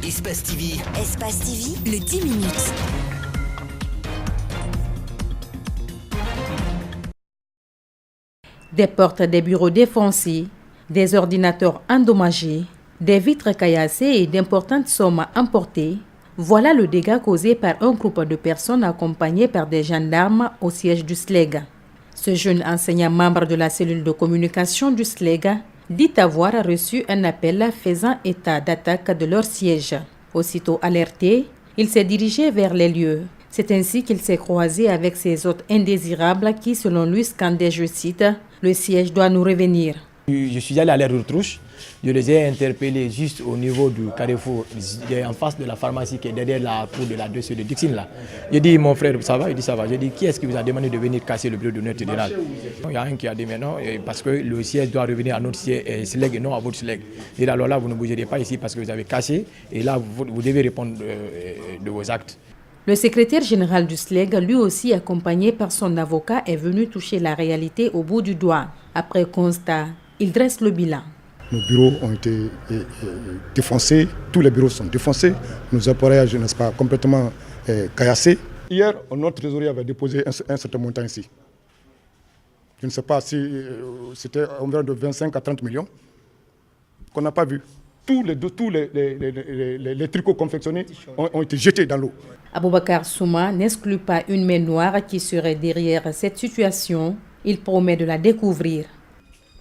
Espace TV. Espace TV, le 10 minutes. Des portes des bureaux défoncés, des ordinateurs endommagés, des vitres caillassées et d'importantes sommes emportées. Voilà le dégât causé par un groupe de personnes accompagnées par des gendarmes au siège du SLEG. Ce jeune enseignant membre de la cellule de communication du SLEG dit avoir reçu un appel faisant état d'attaque de leur siège. Aussitôt alerté, il s'est dirigé vers les lieux. C'est ainsi qu'il s'est croisé avec ses hôtes indésirables qui, selon lui, scandaient, je cite, « Le siège doit nous revenir ». Je suis allé à leur retrouche, je les ai interpellés juste au niveau du carrefour, en face de la pharmacie qui est derrière la cour de la de Dixine là. J'ai dit, mon frère, ça va? Il dit, ça va. J'ai dit, qui est-ce qui vous a demandé de venir casser le bureau de notre général? Il y a un qui a dit, mais non, parce que le siège doit revenir à notre siège SLEG et non à votre SLEG. J'ai dit, alors là, vous ne bougerez pas ici parce que vous avez cassé, et là, vous devez répondre de vos actes. Le secrétaire général du SLEG, lui aussi accompagné par son avocat, est venu toucher la réalité au bout du doigt. Après constat, il dresse le bilan. Nos bureaux ont été défoncés, tous les bureaux sont défoncés, nos appareillages, n'est-ce pas, complètement caillassés. Hier, notre trésorier avait déposé un certain montant ici. Je ne sais pas si c'était environ de 25 à 30 millions qu'on n'a pas vu. Tous les tricots confectionnés ont été jetés dans l'eau. Aboubacar Souma n'exclut pas une main noire qui serait derrière cette situation. Il promet de la découvrir.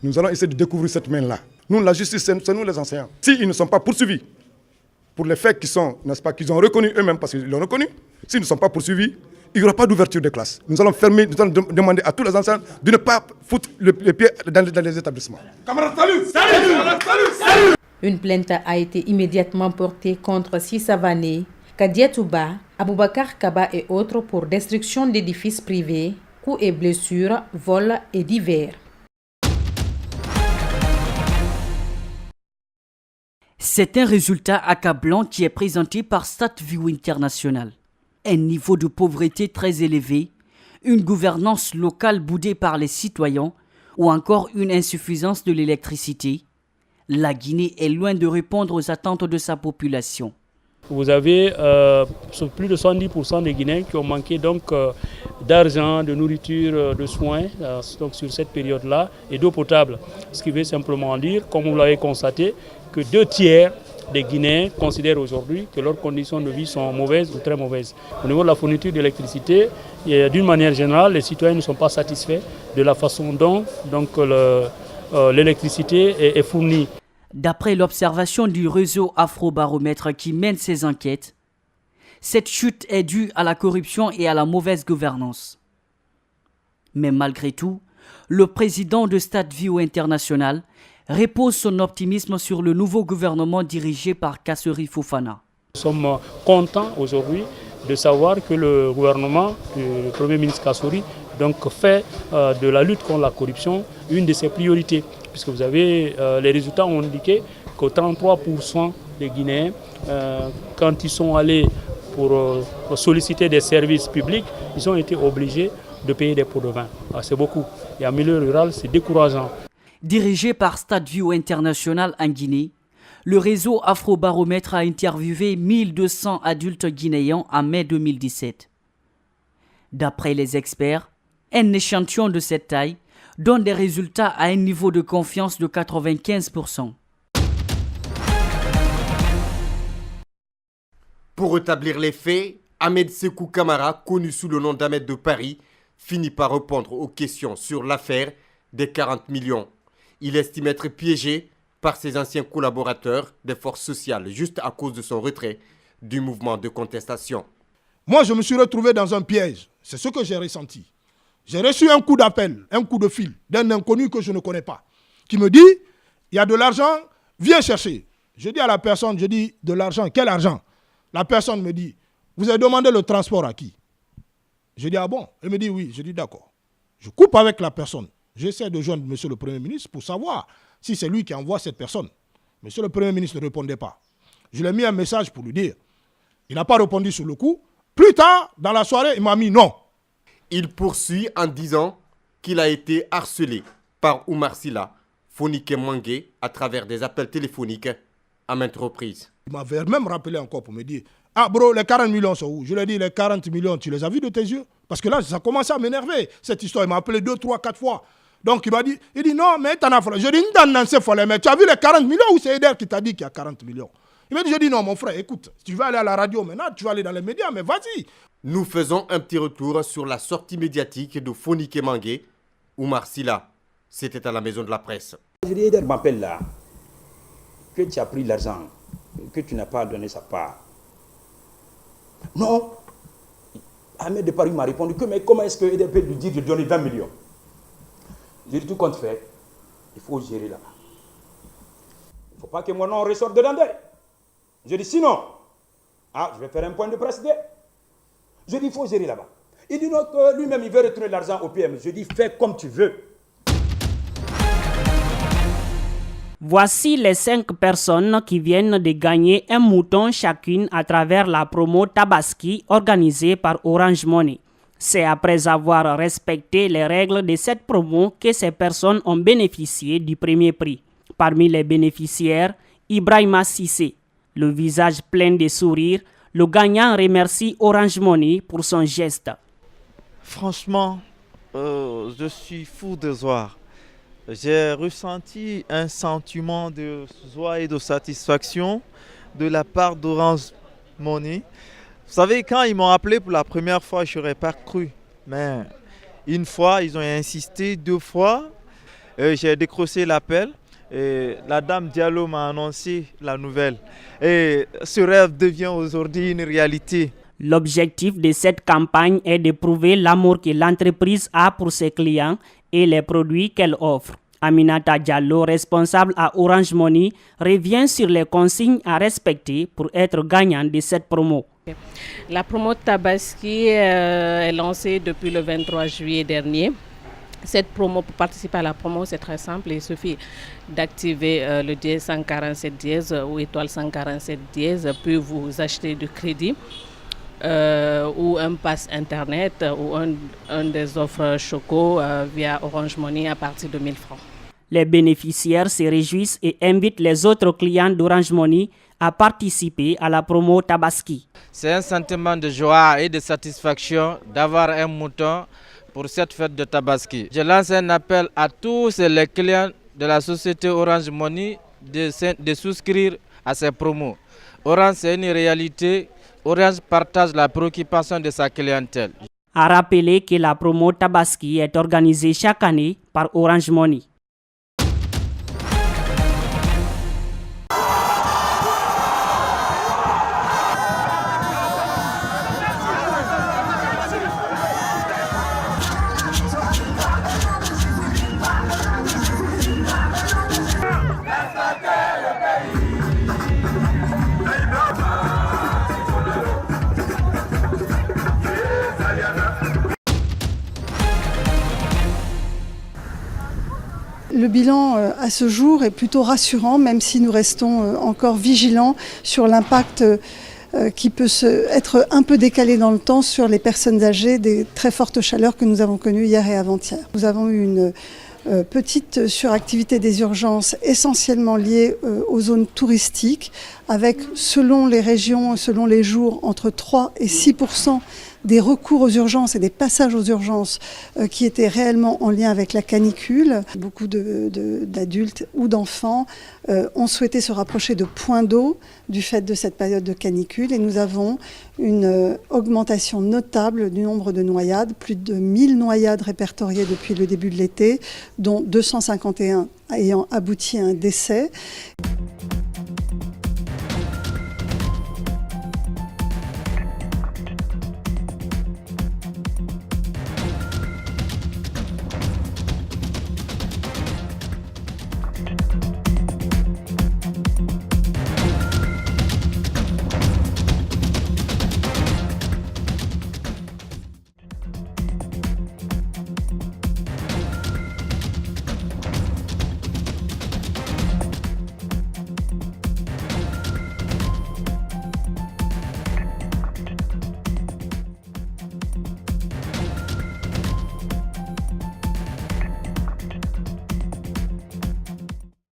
Nous allons essayer de découvrir cette main-là. Nous, la justice, c'est nous les enseignants. S'ils ne sont pas poursuivis pour les faits qui sont, n'est-ce pas, qu'ils ont reconnus eux-mêmes parce qu'ils l'ont reconnu, s'ils ne sont pas poursuivis, il n'y aura pas d'ouverture de classe. Nous allons fermer, nous allons demander à tous les enseignants de ne pas foutre les pieds dans les établissements. Camarades, salut! Salut! Une plainte a été immédiatement portée contre Sissavané, Kadia Touba, Aboubacar Kaba et autres pour destruction d'édifices privés, coups et blessures, vols et divers. C'est un résultat accablant qui est présenté par StatView International. Un niveau de pauvreté très élevé, une gouvernance locale boudée par les citoyens ou encore une insuffisance de l'électricité. La Guinée est loin de répondre aux attentes de sa population. Vous avez plus de 70% des Guinéens qui ont manqué d'argent, de nourriture, de soins donc sur cette période-là et d'eau potable. Ce qui veut simplement dire, comme vous l'avez constaté, que 2 tiers des Guinéens considèrent aujourd'hui que leurs conditions de vie sont mauvaises ou très mauvaises. Au niveau de la fourniture d'électricité, d'une manière générale, les citoyens ne sont pas satisfaits de la façon dont l'électricité est fournie. D'après l'observation du réseau Afrobaromètre qui mène ces enquêtes, cette chute est due à la corruption et à la mauvaise gouvernance. Mais malgré tout, le président de StatView International repose son optimisme sur le nouveau gouvernement dirigé par Kasseri Fofana. Nous sommes contents aujourd'hui de savoir que le gouvernement du Premier ministre Kasseri fait de la lutte contre la corruption une de ses priorités. Puisque vous avez, les résultats ont indiqué que 33% des Guinéens, quand ils sont allés pour solliciter des services publics, ils ont été obligés de payer des pots de vin. C'est beaucoup. Et en milieu rural, c'est décourageant. Dirigé par StatView International en Guinée, le réseau Afrobaromètre a interviewé 1200 adultes guinéens en mai 2017. D'après les experts, un échantillon de cette taille donne des résultats à un niveau de confiance de 95%. Pour rétablir les faits, Ahmed Sekou Kamara, connu sous le nom d'Ahmed de Paris, finit par répondre aux questions sur l'affaire des 40 millions. Il estime être piégé par ses anciens collaborateurs des forces sociales juste à cause de son retrait du mouvement de contestation. Moi, je me suis retrouvé dans un piège. C'est ce que j'ai ressenti. J'ai reçu un coup d'appel, un coup de fil d'un inconnu que je ne connais pas, qui me dit, il y a de l'argent, viens chercher. Je dis à la personne, de l'argent, quel argent? La personne me dit, vous avez demandé le transport à qui? Je dis, ah bon? Elle me dit, oui. Je dis, d'accord. Je coupe avec la personne. J'essaie de joindre monsieur le Premier ministre pour savoir si c'est lui qui envoie cette personne. Monsieur le Premier ministre ne répondait pas. Je lui ai mis un message pour lui dire. Il n'a pas répondu sur le coup. Plus tard, dans la soirée, il m'a mis non. Il poursuit en disant qu'il a été harcelé par Oumar Silla, Fonike Mangué, à travers des appels téléphoniques à maintes reprises. Il m'avait même rappelé encore pour me dire « Ah bro, les 40 millions sont où ?» Je lui ai dit « Les 40 millions, tu les as vus de tes yeux ?» Parce que là, ça commençait à m'énerver, cette histoire. Il m'a appelé 2, 3, 4 fois. Donc il m'a dit « Non, mais t'en as fallu. » Je lui ai dit « Mais tu as vu les 40 millions ou c'est Eder qui t'a dit qu'il y a 40 millions ?» Il m'a dit « Je dis non, mon frère, écoute, tu vas aller à la radio maintenant, tu vas aller dans les médias, mais vas-y. » Nous faisons un petit retour sur la sortie médiatique de Fonike Mangué. Oumar Silla, c'était à la maison de la presse. Je dis, Eder m'appelle là, que tu as pris l'argent, que tu n'as pas donné sa part. Non. Ahmed de Paris m'a répondu que, mais comment est-ce que Eder peut lui dire de donner 20 millions? J'ai dit, tout compte fait, il faut gérer là-bas. Il ne faut pas que mon nom ressorte dedans d'elle. Je dis, sinon, je vais faire un point de presse d'elle. Je dis, il faut gérer là-bas. Il dit non, que lui-même, il veut retourner l'argent au PM. Je dis, fais comme tu veux. Voici les 5 personnes qui viennent de gagner un mouton chacune à travers la promo Tabaski organisée par Orange Money. C'est après avoir respecté les règles de cette promo que ces personnes ont bénéficié du premier prix. Parmi les bénéficiaires, Ibrahima Sissé. Le visage plein de sourires, le gagnant remercie Orange Money pour son geste. Franchement, je suis fou de joie. J'ai ressenti un sentiment de joie et de satisfaction de la part d'Orange Money. Vous savez, quand ils m'ont appelé pour la première fois, je n'aurais pas cru. Mais une fois, ils ont insisté, 2 fois. J'ai décroché l'appel. Et la dame Diallo m'a annoncé la nouvelle. Et ce rêve devient aujourd'hui une réalité. L'objectif de cette campagne est de prouver l'amour que l'entreprise a pour ses clients et les produits qu'elle offre. Aminata Diallo, responsable à Orange Money, revient sur les consignes à respecter pour être gagnant de cette promo. La promo Tabaski est lancée depuis le 23 juillet dernier. Cette promo, pour participer à la promo, c'est très simple. Il suffit d'activer le dièse 147 dièse ou étoile 147 dièse, puis vous achetez du crédit ou un pass internet ou un des offres Choco via Orange Money à partir de 1000 francs. Les bénéficiaires se réjouissent et invitent les autres clients d'Orange Money à participer à la promo Tabaski. C'est un sentiment de joie et de satisfaction d'avoir un mouton pour cette fête de Tabaski. Je lance un appel à tous les clients de la société Orange Money de souscrire à ces promos. Orange, c'est une réalité. Orange partage la préoccupation de sa clientèle. À rappeler que la promo Tabaski est organisée chaque année par Orange Money. Le bilan à ce jour est plutôt rassurant, même si nous restons encore vigilants sur l'impact qui peut être un peu décalé dans le temps sur les personnes âgées des très fortes chaleurs que nous avons connues hier et avant-hier. Nous avons eu une petite suractivité des urgences essentiellement liée aux zones touristiques, avec, selon les régions, selon les jours, entre 3 et 6% des recours aux urgences et des passages aux urgences qui étaient réellement en lien avec la canicule. Beaucoup d'adultes ou d'enfants ont souhaité se rapprocher de points d'eau du fait de cette période de canicule et nous avons une augmentation notable du nombre de noyades, plus de 1000 noyades répertoriées depuis le début de l'été, dont 251 ayant abouti à un décès.